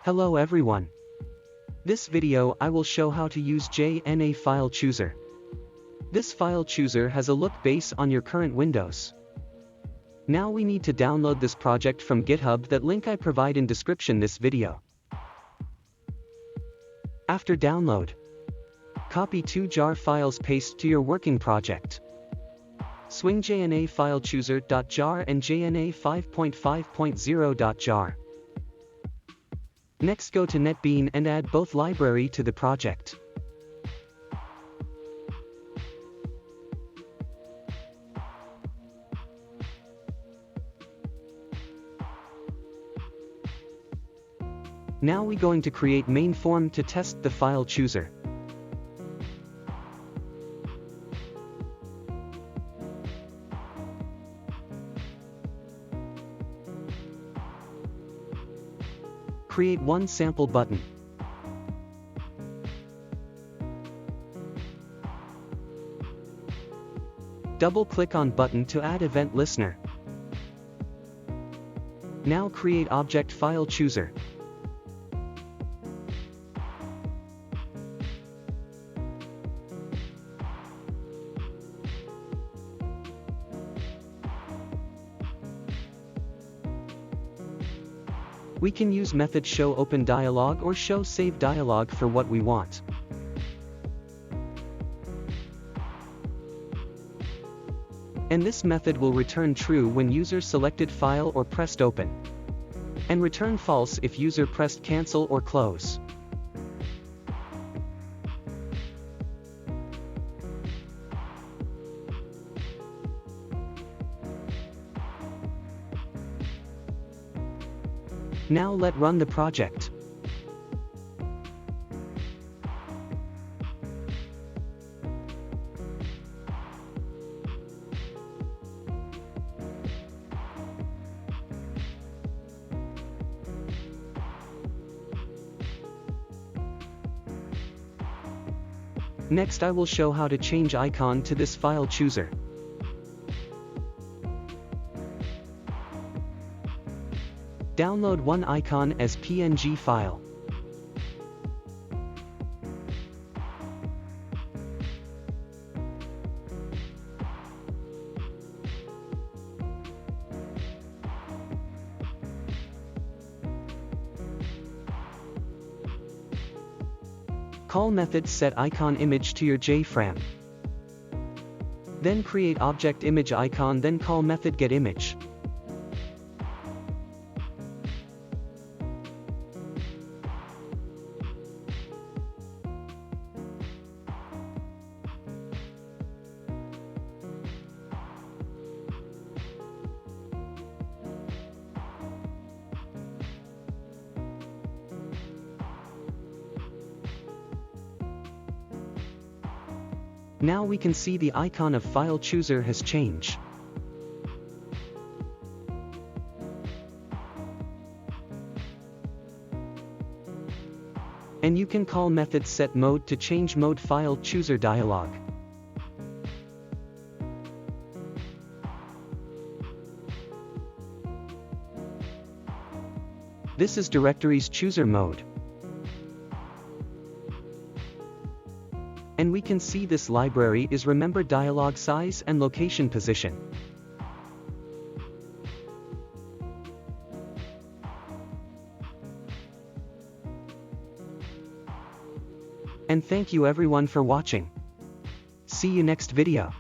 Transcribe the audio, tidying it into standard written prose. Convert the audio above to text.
Hello everyone. This video I will show how to use JnaFileChooser. This file chooser has a look based on your current Windows. Now we need to download this project from GitHub. That link I provide in description this video. After download, copy 2 jar files, paste to your working project. Swing jnaFileChooser.jar and jna5.5.0.jar. Next go to NetBean and add both library to the project. Now we going to create main form to test the file chooser. Create one sample button. Double-click on button to add event listener. Now create object file chooser. We can use method show open dialog or show save dialog for what we want. And this method will return true when user selected file or pressed open, and return false if user pressed cancel or close. Now let's run the project. Next I will show how to change icon to this file chooser. Download one icon as PNG file. Call method set icon image to your JFrame. Then create object image icon, then call method get image. Now we can see the icon of file chooser has changed. And you can call method set mode to change mode file chooser dialog. This is directories chooser mode. And we can see this library is remember dialog size and location position. And thank you everyone for watching. See you next video.